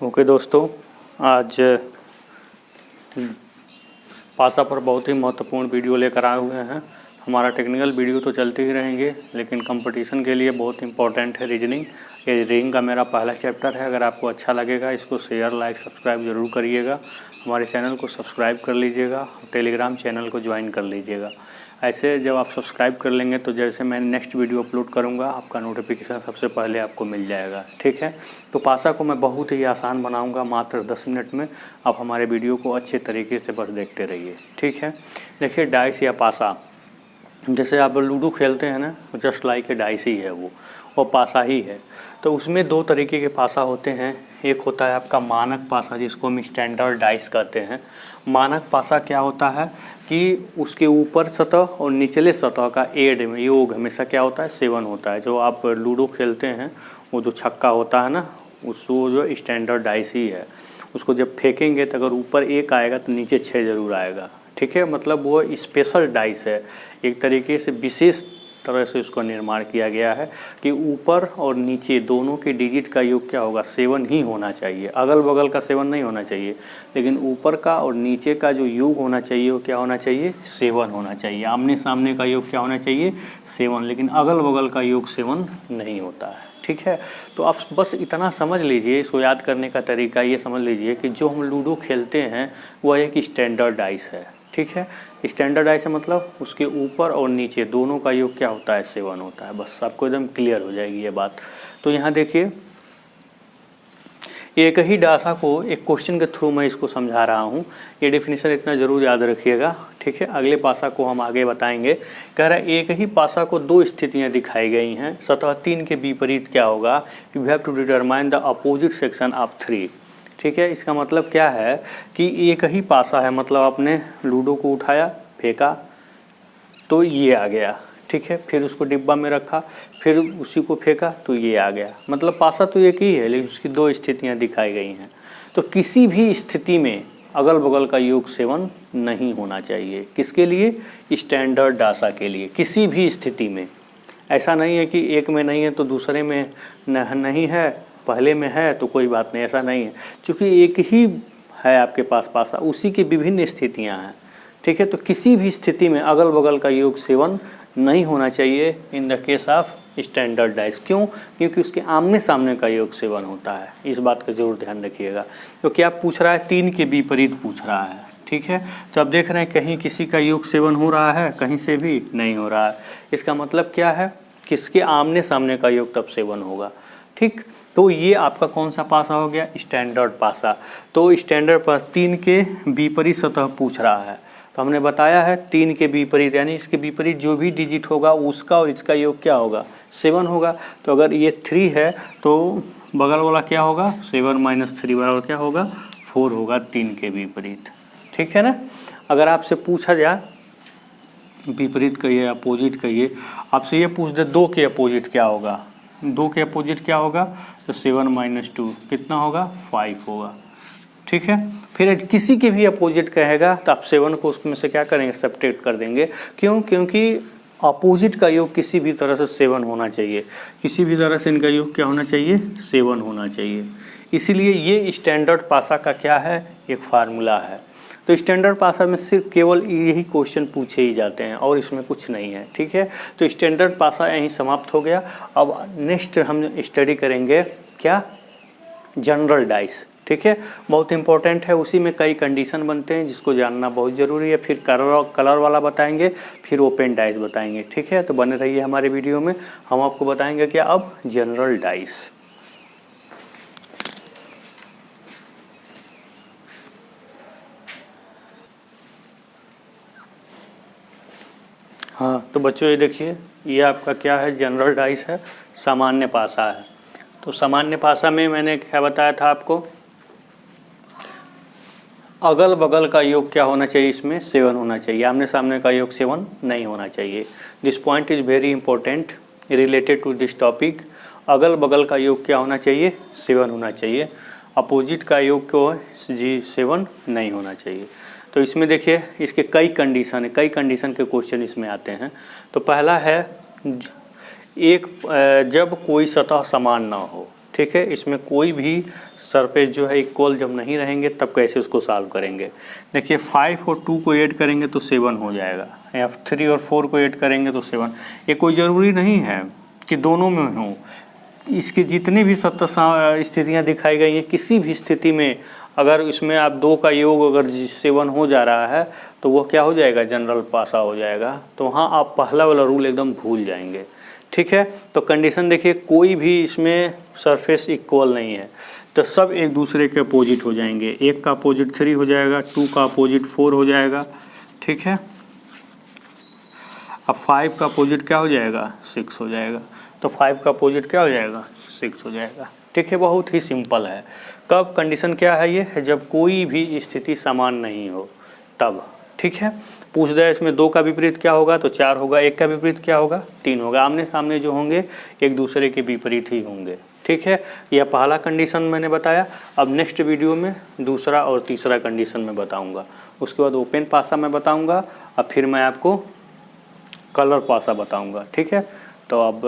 Okay दोस्तों, आज पासा पर बहुत ही महत्वपूर्ण वीडियो लेकर आए हुए हैं। हमारा टेक्निकल वीडियो तो चलते ही रहेंगे, लेकिन कंपटीशन के लिए बहुत इंपॉर्टेंट है रीजनिंग। ये रीजनिंग का मेरा पहला चैप्टर है। अगर आपको अच्छा लगेगा इसको शेयर लाइक सब्सक्राइब ज़रूर करिएगा। हमारे चैनल को सब्सक्राइब कर लीजिएगा, टेलीग्राम चैनल को ज्वाइन कर लीजिएगा। ऐसे जब आप सब्सक्राइब कर लेंगे तो जैसे मैं नेक्स्ट वीडियो अपलोड करूंगा आपका नोटिफिकेशन सबसे पहले आपको मिल जाएगा। ठीक है, तो पासा को मैं बहुत ही आसान बनाऊंगा मात्र 10 मिनट में। आप हमारे वीडियो को अच्छे तरीके से बस देखते रहिए। ठीक है, देखिए डाइस या पासा, जैसे आप लूडो खेलते हैं ना, जस्ट लाइक ए डाइस ही है वो पासा ही है। तो उसमें दो तरीके के पासा होते हैं। एक होता है आपका मानक पासा, जिसको हम स्टैंडर्ड डाइस कहते हैं। मानक पासा क्या होता है कि उसके ऊपर सतह और निचले सतह का एड में योग हमेशा क्या होता है, 7 होता है। जो आप लूडो खेलते हैं वो जो छक्का होता है ना, उसको जो स्टैंडर्ड डाइस ही है। उसको जब फेंकेंगे तो अगर ऊपर 1 आएगा तो नीचे 6 ज़रूर आएगा। ठीक है, मतलब वो स्पेशल डाइस है, एक तरीके से विशेष तरह से उसका निर्माण किया गया है कि ऊपर और नीचे दोनों के डिजिट का योग क्या होगा, 7 ही होना चाहिए। अगल बगल का 7 नहीं होना चाहिए, लेकिन ऊपर का और नीचे का जो योग होना चाहिए वो क्या होना चाहिए, 7 होना चाहिए। आमने सामने का योग क्या होना चाहिए, 7, लेकिन अगल बगल का योग 7 नहीं होता है। ठीक है, तो आप बस इतना समझ लीजिए, इसको याद करने का तरीका ये समझ लीजिए कि जो हम लूडो खेलते हैं वह एक स्टैंडर्ड डाइस है। ठीक है, स्टैंडर्ड डाइस है मतलब उसके ऊपर और नीचे दोनों का योग क्या होता है, 7 होता है। बस आपको एकदम क्लियर हो जाएगी ये बात। तो यहाँ देखिए, एक ही डासा को एक क्वेश्चन के थ्रू मैं इसको समझा रहा हूँ। ये डेफिनेशन इतना ज़रूर याद रखिएगा। ठीक है, अगले पासा को हम आगे बताएंगे। कह रहा है एक ही पासा को 2 स्थितियाँ दिखाई गई हैं, सतह 3 के विपरीत क्या होगा, you have to determine the opposite section of 3। ठीक है, इसका मतलब क्या है कि एक ही पासा है, मतलब आपने लूडो को उठाया फेंका तो ये आ गया। ठीक है, फिर उसको डिब्बा में रखा, फिर उसी को फेंका तो ये आ गया। मतलब पासा तो एक ही है, लेकिन उसकी 2 स्थितियाँ दिखाई गई हैं। तो किसी भी स्थिति में अगल बगल का योग 7 नहीं होना चाहिए। किसके लिए, स्टैंडर्ड डासा के लिए। किसी भी स्थिति में ऐसा नहीं है कि एक में नहीं है तो दूसरे में नहीं है, पहले में है तो कोई बात नहीं, ऐसा नहीं है। क्योंकि एक ही है आपके पास पासा, उसी की विभिन्न स्थितियां हैं। ठीक है, तो किसी भी स्थिति में अगल बगल का योग 7 नहीं होना चाहिए in the case of standard dice. क्यों, क्योंकि उसके आमने सामने का योग 7 होता है। इस बात का जरूर ध्यान रखिएगा। तो क्या पूछ रहा है, 3 के विपरीत पूछ रहा है। ठीक है, तो अब देख रहे हैं कहीं किसी का योग 7 हो रहा है, कहीं से भी नहीं हो रहा है। इसका मतलब क्या है, किसके आमने सामने का योग तब 7 होगा। ठीक, तो ये आपका कौन सा पासा हो गया, स्टैंडर्ड पासा। तो स्टैंडर्ड पासा 3 के विपरीत सतह पूछ रहा है। तो हमने बताया है 3 के विपरीत, यानी इसके विपरीत जो भी डिजिट होगा उसका और इसका योग क्या होगा, 7 होगा। तो अगर ये 3 है तो बगल वाला क्या होगा, 7 - 3 बराबर क्या होगा, 4 होगा 3 के विपरीत। ठीक है ना। अगर आपसे पूछा जाए विपरीत कहिए अपोजिट कहिए, आपसे ये पूछ दे 2 के अपोजिट क्या होगा, 2 के अपोजिट क्या होगा, तो 7 - 2 कितना होगा, 5 होगा। ठीक है, फिर किसी के भी अपोजिट कहेगा तो आप 7 को उसमें से क्या करेंगे, सब्ट्रैक्ट कर देंगे। क्यों, क्योंकि अपोजिट का योग किसी भी तरह से 7 होना चाहिए। किसी भी तरह से इनका योग क्या होना चाहिए, 7 होना चाहिए। इसीलिए ये स्टैंडर्ड पासा का क्या है, एक फार्मूला है। तो स्टैंडर्ड पासा में सिर्फ केवल यही क्वेश्चन पूछे ही जाते हैं और इसमें कुछ नहीं है। ठीक है, तो स्टैंडर्ड पासा यहीं समाप्त हो गया। अब नेक्स्ट हम स्टडी करेंगे क्या, जनरल डाइस। ठीक है, बहुत इंपॉर्टेंट है। उसी में कई कंडीशन बनते हैं जिसको जानना बहुत ज़रूरी है। फिर कलर वाला बताएंगे, फिर ओपन डाइस बताएंगे। ठीक है, तो बने रहिए हमारे वीडियो में। हम आपको बताएंगे क्या, अब जनरल डाइस। हाँ, तो बच्चों ये देखिए, ये आपका क्या है, जनरल डाइस है, सामान्य पासा है। तो सामान्य पासा में मैंने क्या बताया था आपको, अगल बगल का योग क्या होना चाहिए, इसमें 7 होना चाहिए। आमने सामने का योग 7 नहीं होना चाहिए। This point is very important related to this topic. अगल बगल का योग क्या होना चाहिए, 7 होना चाहिए। अपोजिट का योग को जी 7 नहीं होना चाहिए। तो इसमें देखिए, इसके कई कंडीशन है, कई कंडीशन के क्वेश्चन इसमें आते हैं। तो पहला है, एक जब कोई सतह समान ना हो। ठीक है। इसमें कोई भी सरफेस जो है इक्वल जब नहीं रहेंगे तब कैसे उसको सॉल्व करेंगे। देखिए 5 और 2 को ऐड करेंगे तो 7 हो जाएगा, या 3 और 4 को ऐड करेंगे तो 7। ये कोई ज़रूरी नहीं है कि दोनों में हों, इसकी जितनी भी स्थितियाँ दिखाई गई हैं किसी भी स्थिति में अगर इसमें आप 2 का योग अगर 7 हो जा रहा है तो वो क्या हो जाएगा, जनरल पासा हो जाएगा। तो वहाँ आप पहला वाला रूल एकदम भूल जाएंगे, ठीक है। तो कंडीशन देखिए, कोई भी इसमें सरफेस इक्वल नहीं है तो सब एक दूसरे के अपोजिट हो जाएंगे। 1 का अपोजिट 3 हो जाएगा, 2 का अपोजिट 4 हो जाएगा, ठीक है। अब 5 का अपोजिट क्या हो जाएगा, 6 हो जाएगा। तो 5 का अपोजिट क्या हो जाएगा, 6 हो जाएगा, ठीक है। बहुत ही सिंपल है। कब कंडीशन क्या है ये है, जब कोई भी स्थिति समान नहीं हो तब, ठीक है। पूछ दे इसमें 2 का विपरीत क्या होगा तो 4 होगा, 1 का विपरीत क्या होगा 3 होगा। आमने सामने जो होंगे एक दूसरे के विपरीत ही होंगे, ठीक है। यह पहला कंडीशन मैंने बताया। अब नेक्स्ट वीडियो में दूसरा और तीसरा कंडीशन मैं बताऊंगा। उसके बाद ओपन पासा मैं बताऊंगा, अब फिर मैं आपको कलर पासा बताऊंगा, ठीक है। तो अब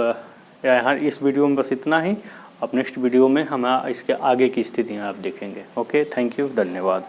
यहाँ इस वीडियो में बस इतना ही। अब नेक्स्ट वीडियो में हम इसके आगे की स्थितियाँ आप देखेंगे। ओके, थैंक यू, धन्यवाद।